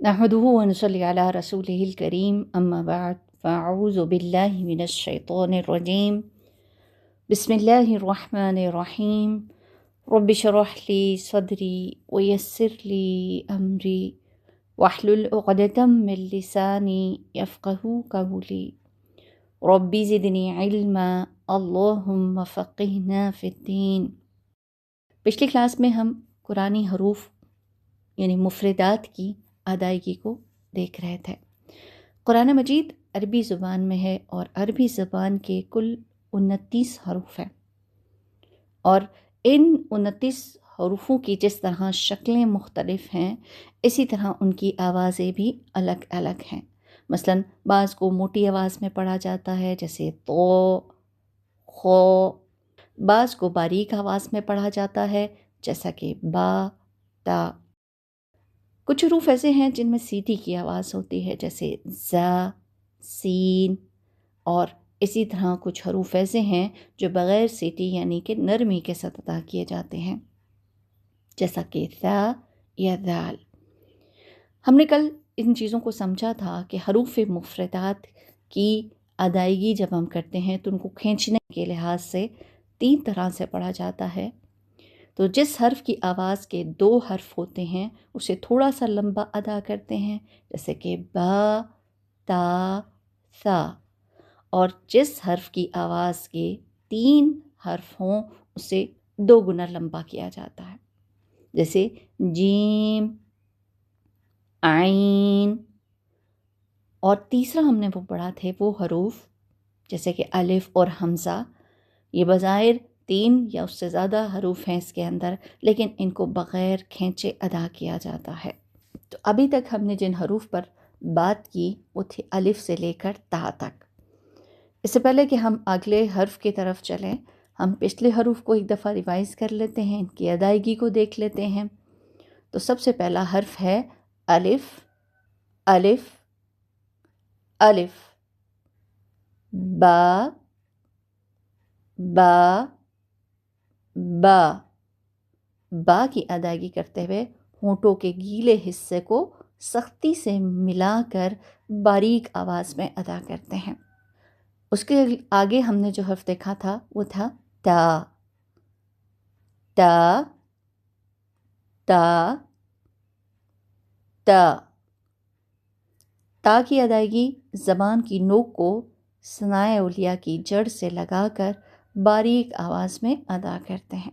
नहमदुहु व नसल्ली अला रसूलिहिल करीम अम्मा बाद फ़अऊज़ु बिल्लाहि मिनश शैतानिर रजीम बिस्मिल्लाहिर रहमानिर रहीम रब्बि शरह ली सदरी व यस्सिर ली अमरी वहलुल उक़दतम मिन लिसानी यफ़क़हू क़ौली रब्बी ज़िदनी इल्मा अल्लाहुम्मा फ़क़िहना फ़िद्दीन। पिछली क्लास में हम कुरानी हरूफ यानी मुफ़रदात की अदायगी को देख रहे थे। कुरान मजीद अरबी ज़ुबान में है और अरबी ज़ुबान के कुल 29 हरूफ हैं और इन 29 हरूफों की जिस तरह शक्लें मुख्तलिफ हैं, इसी तरह उनकी आवाज़ें भी अलग अलग हैं। मसलन बाज़ को मोटी आवाज़ में पढ़ा जाता है जैसे तो, खो, बाज़ को बारीक आवाज़ में पढ़ा जाता है जैसा कि बा, ता। कुछ हरूफ ऐसे हैं जिनमें सीटी की आवाज़ होती है जैसे ज़ा, सीन, और इसी तरह कुछ हरूफ ऐसे हैं जो बग़ैर सीटी यानी कि नरमी के साथ अदा किए जाते हैं जैसा कि सा या दाल। हमने कल इन चीज़ों को समझा था कि हरूफ मुफ़रदात की अदायगी जब हम करते हैं तो उनको खींचने के लिहाज से 3 तरह से पढ़ा जाता है। तो जिस हर्फ की आवाज़ के 2 हर्फ होते हैं उसे थोड़ा सा लंबा अदा करते हैं जैसे कि बा, ता, सा, और जिस हर्फ की आवाज़ के 3 हर्फ हों उसे 2 गुना लंबा किया जाता है जैसे जीम, आइन। और तीसरा हमने वो पढ़ा थे वो हरूफ जैसे कि अलिफ और हमज़ा, ये बज़ाहिर 3 या उससे ज़्यादा हरूफ हैं इसके अंदर, लेकिन इनको बग़ैर खींचे अदा किया जाता है। तो अभी तक हमने जिन हरूफ पर बात की वो थी अलिफ से लेकर ता तक। इससे पहले कि हम अगले हर्फ की तरफ चलें, हम पिछले हरूफ को एक दफ़ा रिवाइज़ कर लेते हैं, इनकी अदायगी को देख लेते हैं। तो सबसे पहला हर्फ है अलिफ, अलिफ, अलिफ, बा, बा, बा। बा की अदायगी करते हुए होंठों के गीले हिस्से को सख्ती से मिलाकर बारीक आवाज़ में अदा करते हैं। उसके आगे हमने जो हर्फ देखा था वो था ता, ता, ता, ता। ता की अदायगी ज़बान की नोक को सनाए उलिया की जड़ से लगाकर बारीक आवाज़ में अदा करते हैं।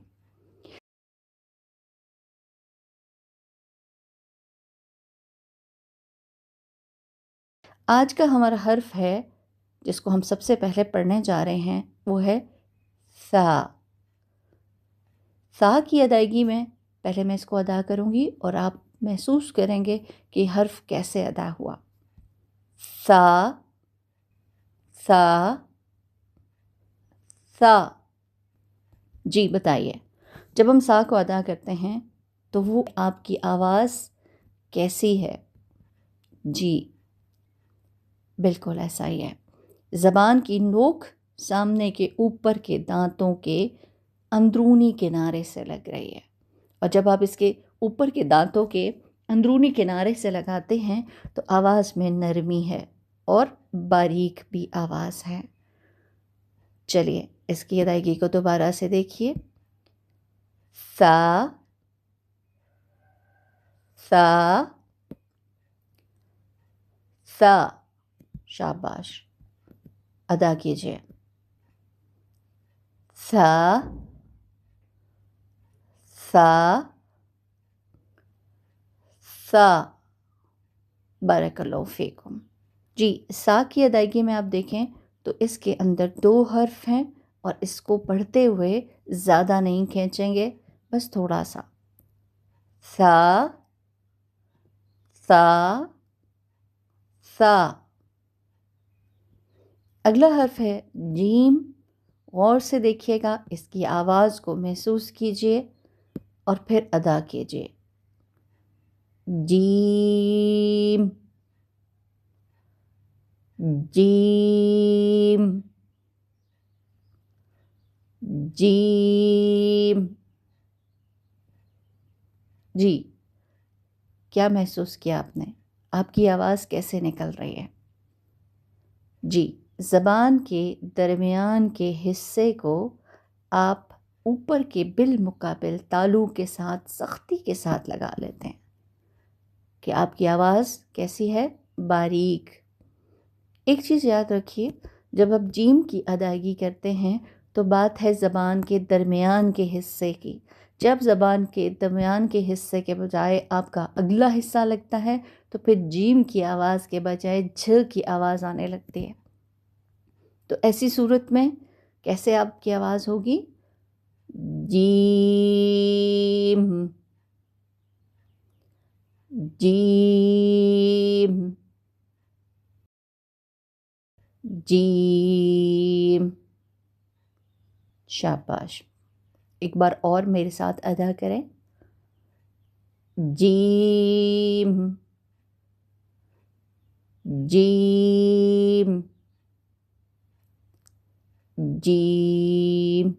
आज का हमारा हर्फ है जिसको हम सबसे पहले पढ़ने जा रहे हैं वो है सा। सा की अदायगी में पहले मैं इसको अदा करूँगी और आप महसूस करेंगे कि हर्फ कैसे अदा हुआ। सा, सा, सा। जी बताइए, जब हम सा को अदा करते हैं तो वो आपकी आवाज़ कैसी है? जी बिल्कुल ऐसा ही है। ज़बान की नोक सामने के ऊपर के दांतों के अंदरूनी किनारे से लग रही है और जब आप इसके ऊपर के दांतों के अंदरूनी किनारे से लगाते हैं तो आवाज़ में नरमी है और बारीक भी आवाज़ है। चलिए इसकी अदायगी को दोबारा से देखिए। सा, सा, सा। शाबाश, अदा कीजिए। सा, सा, सा। बारकल्लाहु फीकुम। जी, सा की अदायगी में आप देखें तो इसके अंदर 2 हर्फ हैं और इसको पढ़ते हुए ज़्यादा नहीं खींचेंगे, बस थोड़ा सा। सा, सा, सा। अगला हर्फ है जीम। गौर से देखिएगा, इसकी आवाज़ को महसूस कीजिए और फिर अदा कीजिए। Gym, gym, gym. जी, क्या महसूस किया आपने? آپ کی آواز کیسے نکل رہی ہے؟ جی، زبان کے درمیان کے حصے کو آپ اوپر کے بالمقابل تالو کے ساتھ سختی کے ساتھ لگا لیتے ہیں کہ آپ کی آواز کیسی ہے؟ باریک۔ ایک چیز یاد رکھیے، جب آپ جیم کی ادائیگی کرتے ہیں تو بات ہے زبان کے درمیان کے حصے کی۔ جب زبان کے درمیان کے حصے کے بجائے آپ کا اگلا حصہ لگتا ہے تو پھر جیم کی آواز کے بجائے جھ کی آواز آنے لگتی ہے۔ تو ایسی صورت میں کیسے آپ کی آواز ہوگی؟ جیم، جیم، جیم۔ شاباش۔ ایک بار اور میرے ساتھ ادا کریں۔ جیم، جیم، جیم۔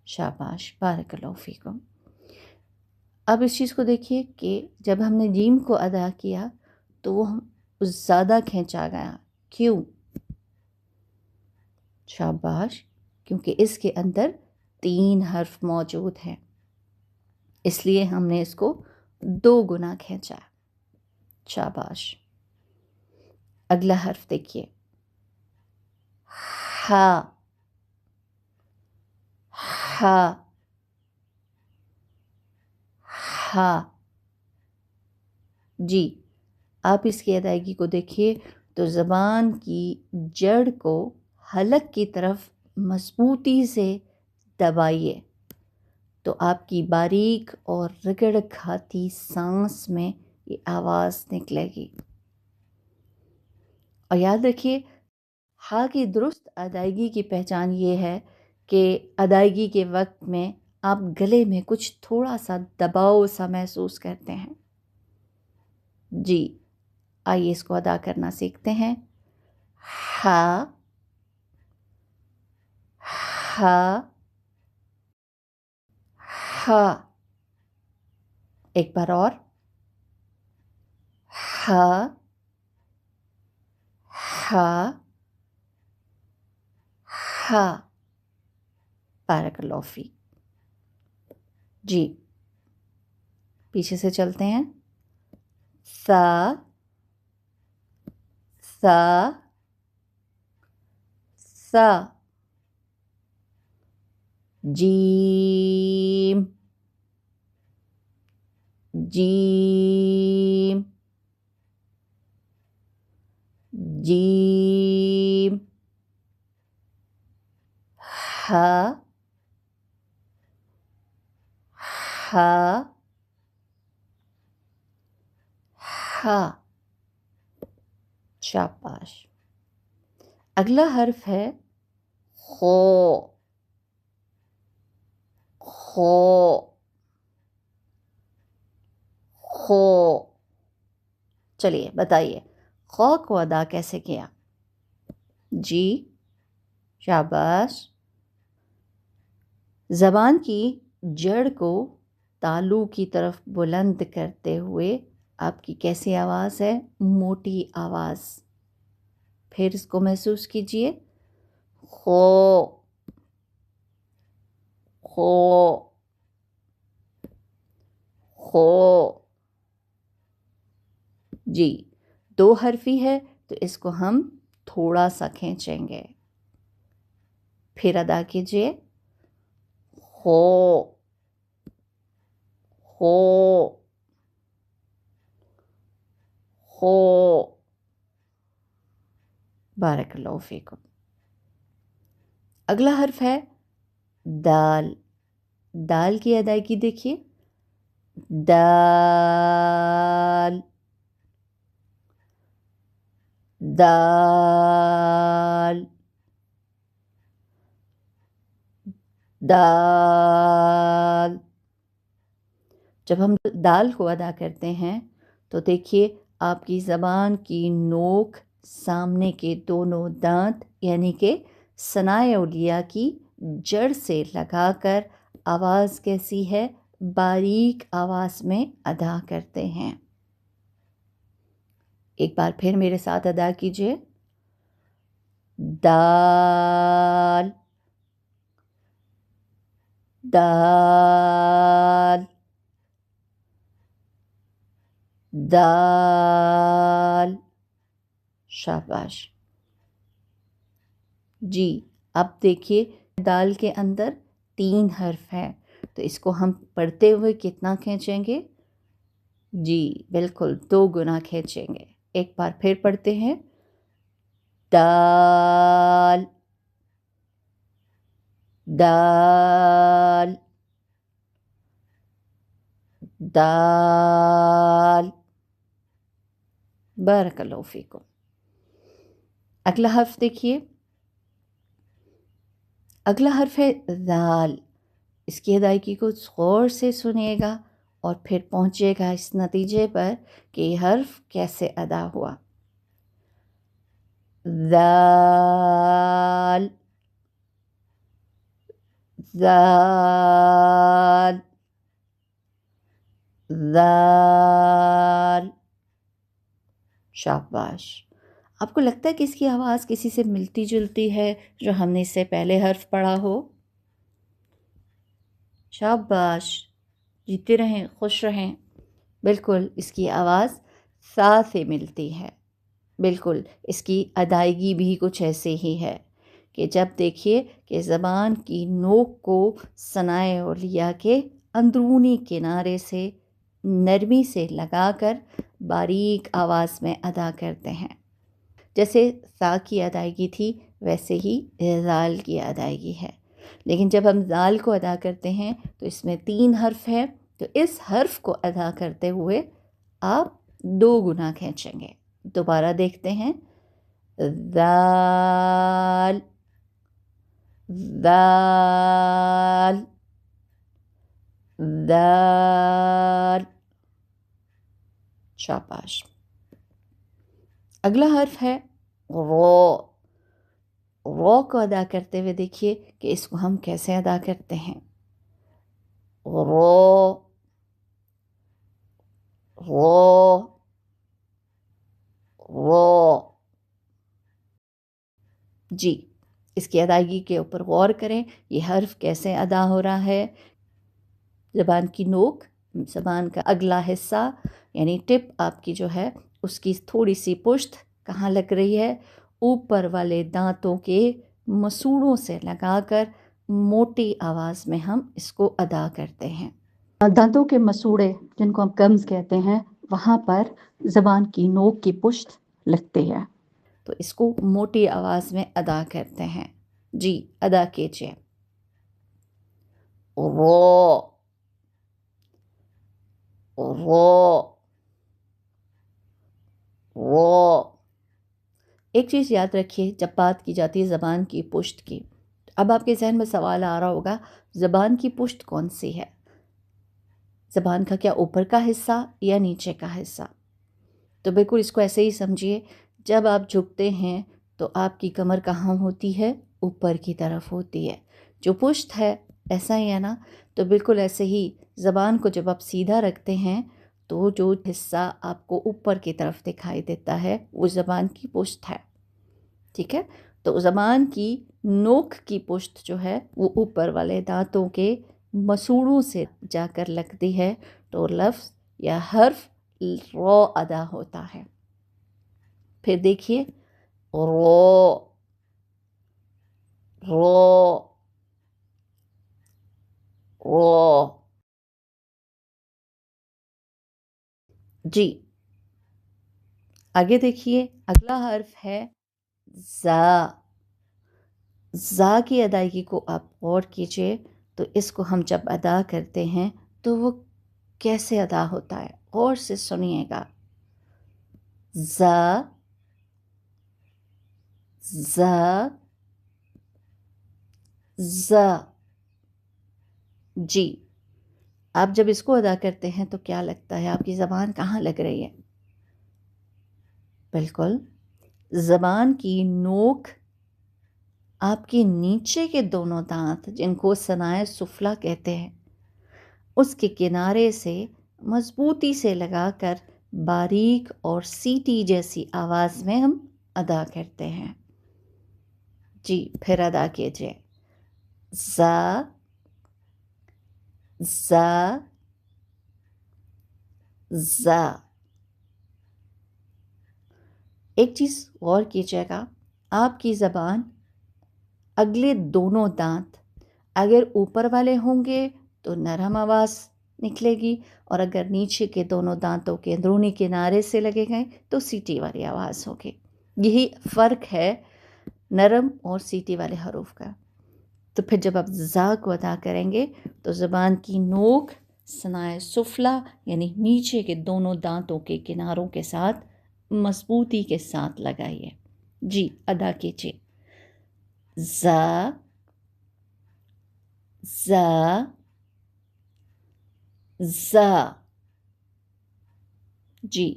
شاباش، بارک اللہ فیکم۔ اب اس چیز کو دیکھیے کہ جب ہم نے جیم کو ادا کیا تو وہ زیادہ کھینچا گیا۔ کیوں؟ شاباش، کیونکہ اس کے اندر 3 حرف موجود ہیں، اس لیے ہم نے اس کو 2 گنا کھینچا۔ شاباش۔ اگلا حرف دیکھیے، ہا، ہا، ہا۔ جی، آپ اس کی ادائیگی کو دیکھیے تو زبان کی جڑ کو حلق کی طرف مضبوطی سے دبائیے تو آپ کی باریک اور رگڑ کھاتی سانس میں یہ آواز نکلے گی۔ اور یاد رکھیے، ہا کی درست ادائیگی کی پہچان یہ ہے کہ ادائیگی کے وقت میں آپ گلے میں کچھ تھوڑا سا دباؤ سا محسوس کرتے ہیں۔ جی، آئیے اس کو ادا کرنا سیکھتے ہیں۔ ہا، ہا، ہا۔ ایک بار اور، ہا، ہا، ہا۔ بارک اللہ فیک۔ جی، پیچھے سے چلتے ہیں۔ سا، سا، سا۔ جیم، جیم، جیم۔ ہا، ہا، ہا۔ شاباش۔ اگلا حرف ہے خو، خو، خو۔ چلیے بتائیے، خو کو ادا کیسے کیا؟ جی، شاباش۔ زبان کی جڑ کو تالو کی طرف بلند کرتے ہوئے آپ کی کیسی آواز ہے؟ موٹی آواز۔ پھر اس کو محسوس کیجئے، خو، خو، خو۔ جی، 2 حرفی ہے تو اس کو ہم تھوڑا سا کھینچیں گے۔ پھر ادا کیجئے، خو، خو، خو۔ بارک اللہ فیکم۔ اگلا حرف ہے دال۔ دال کی ادائیگی دیکھیے، دال، دال، دال۔ جب ہم دال کو ادا کرتے ہیں تو دیکھیے آپ کی زبان کی نوک سامنے کے دونوں دانت یعنی کہ ثنائے علیہ کی جڑ سے لگا کر آواز کیسی ہے؟ باریک آواز میں ادا کرتے ہیں۔ एक बार फिर मेरे साथ अदा कीजिए। दाल, दाल, दाल। शाबाश जी। अब देखिए दाल के अंदर 3 हर्फ हैं, तो इसको हम पढ़ते हुए कितना खींचेंगे? जी बिल्कुल 2 गुना खींचेंगे। एक बार फिर पढ़ते हैं। दाल, दाल, दाल। बारकल्लाहु फीकुम। अगला हर्फ देखिए, अगला हर्फ है दाल। इसकी अदायगी को गौर से सुनिएगा और फिर पहुंचिएगा इस नतीजे पर कि ये हर्फ कैसे अदा हुआ। दाल, दाल, दाल। शाबाश। आपको लगता है कि इसकी आवाज़ किसी से मिलती जुलती है जो हमने इससे पहले हर्फ पढ़ा हो? शाबाश, जीते रहें, खुश रहें। बिल्कुल इसकी आवाज़ सा से मिलती है। बिल्कुल इसकी अदायगी भी कुछ ऐसे ही है कि जब देखिए कि ज़बान की नोक को सनाए औलिया के अंदरूनी किनारे से नरमी से लगाकर बारीक आवाज़ में अदा करते हैं। जैसे सा की अदायगी थी वैसे ही ज़ाल की अदायगी है, लेकिन जब हम ज़ाल को अदा करते हैं तो इसमें 3 हर्फ है, तो इस हर्फ को अदा करते हुए आप 2 गुना खींचेंगे। दोबारा देखते हैं। दाल, दाल, दाल। शाबाश। अगला हर्फ है रो। रो को अदा करते हुए देखिए कि इसको हम कैसे अदा करते हैं। रो, रो, रो। जी, इसकी अदायगी के ऊपर गौर करें, ये हर्फ कैसे अदा हो रहा है। ज़बान की नोक, ज़बान का अगला हिस्सा यानी टिप आपकी जो है उसकी थोड़ी सी पुश्त कहाँ लग रही है? ऊपर वाले दांतों के मसूड़ों से लगाकर मोटी आवाज़ में हम इसको अदा करते हैं। दांतों के मसूड़े जिनको हम गम्स कहते हैं, वहाँ पर ज़बान की नोक की पुश्त लगती है, तो इसको मोटी आवाज़ में अदा करते हैं। जी अदा कीजिए। रो, रो, रो। एक चीज़ याद रखिए, जब बात की जाती है ज़बान की पुश्त की, अब आपके जहन में सवाल आ रहा होगा ज़बान की पुश्त कौन सी है? ज़बान का क्या ऊपर का हिस्सा या नीचे का हिस्सा? तो बिल्कुल इसको ऐसे ही समझिए, जब आप झुकते हैं तो आपकी कमर कहाँ होती है? ऊपर की तरफ होती है। जो पुश्त है ऐसा ही है ना? तो बिल्कुल ऐसे ही ज़बान को जब आप सीधा रखते हैं तो जो हिस्सा आपको ऊपर की तरफ दिखाई देता है वो ज़बान की पुश्त है। ठीक है, तो ज़बान की नोक की पुश्त जो है वो ऊपर वाले दांतों के मसूड़ों से जाकर लगती है, तो लफ्ज़ या हर्फ रो अदा होता है। फिर देखिए रो, रो, रो। जी आगे देखिए, अगला हर्फ है ज़ा। ज़ा की अदायगी को आप गौर कीजिए, तो इसको हम जब अदा करते हैं तो वो कैसे अदा होता है, गौर से सुनिएगा। ज़ा, ज़ा, ज़ा। जी, आप जब इसको अदा करते हैं तो क्या लगता है, आपकी ज़बान कहाँ लग रही है? बिल्कुल ज़बान की नोक, आपके नीचे के दोनों दांत जिनको सनाए सुफला कहते हैं, उसके किनारे से मजबूती से लगाकर باریک اور سیٹی جیسی آواز میں ہم ادا کرتے ہیں. جی پھر ادا کیجیے. زا زا زا. ایک چیز غور کیجیے گا، آپ کی زبان اگلے دونوں دانت اگر اوپر والے ہوں گے تو نرم آواز نکلے گی، اور اگر نیچے کے دونوں دانتوں کے اندرونی کنارے سے لگے گئے تو سیٹی والی آواز ہوگی. یہی فرق ہے نرم اور سیٹی والے حروف کا. تو پھر جب آپ زا کو ادا کریں گے تو زبان کی نوک ثنائے سفلا یعنی نیچے کے دونوں دانتوں کے کناروں کے ساتھ مضبوطی کے ساتھ لگائیے. جی ادا کیجیے. زا زا زا. جی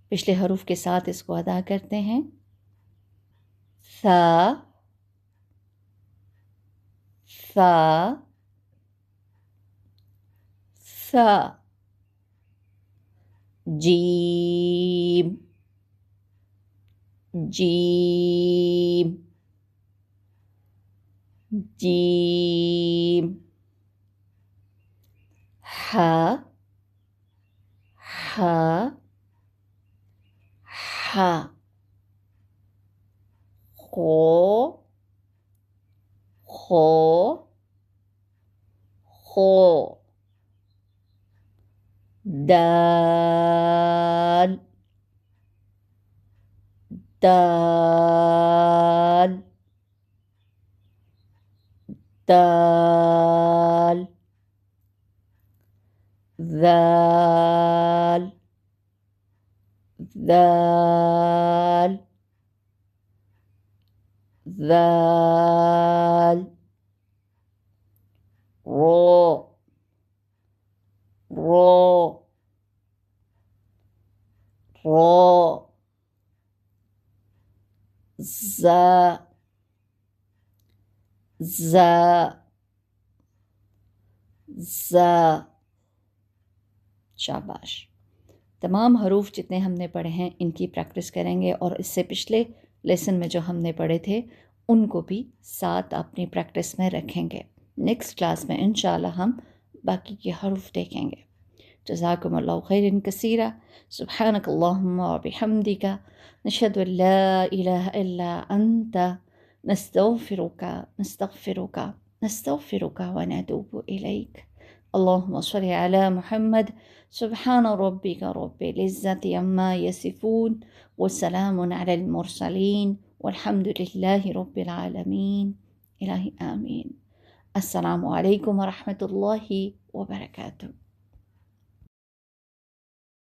پچھلے حروف کے ساتھ اس کو ادا کرتے ہیں. ثا ثا ثا. جیم جیم جیم. ہا ہا ہا. خو خو خو. دال دال دال. ذال ذال ذال. رو رو رو. زا زا زا. شاباش. تمام حروف جتنے ہم نے پڑھے ہیں ان کی پریکٹس کریں گے، اور اس سے پچھلے لیسن میں جو ہم نے پڑھے تھے ان کو بھی ساتھ اپنی پریکٹس میں رکھیں گے. نیکسٹ کلاس میں انشاءاللہ ہم باقی کے حروف دیکھیں گے. جزاکم اللہ خیرا کثیرا. سبحانک اللہم و بحمدک نشہد ان لا الہ الا انت نستغفرک نستغفرک نستغفرک ونتوب الیک. اللهم صل على محمد. سبحان ربك رب العزة عما يصفون وسلام على المرسلين والحمد لله رب العالمين. إلهي آمين. السلام عليكم ورحمة الله وبركاته.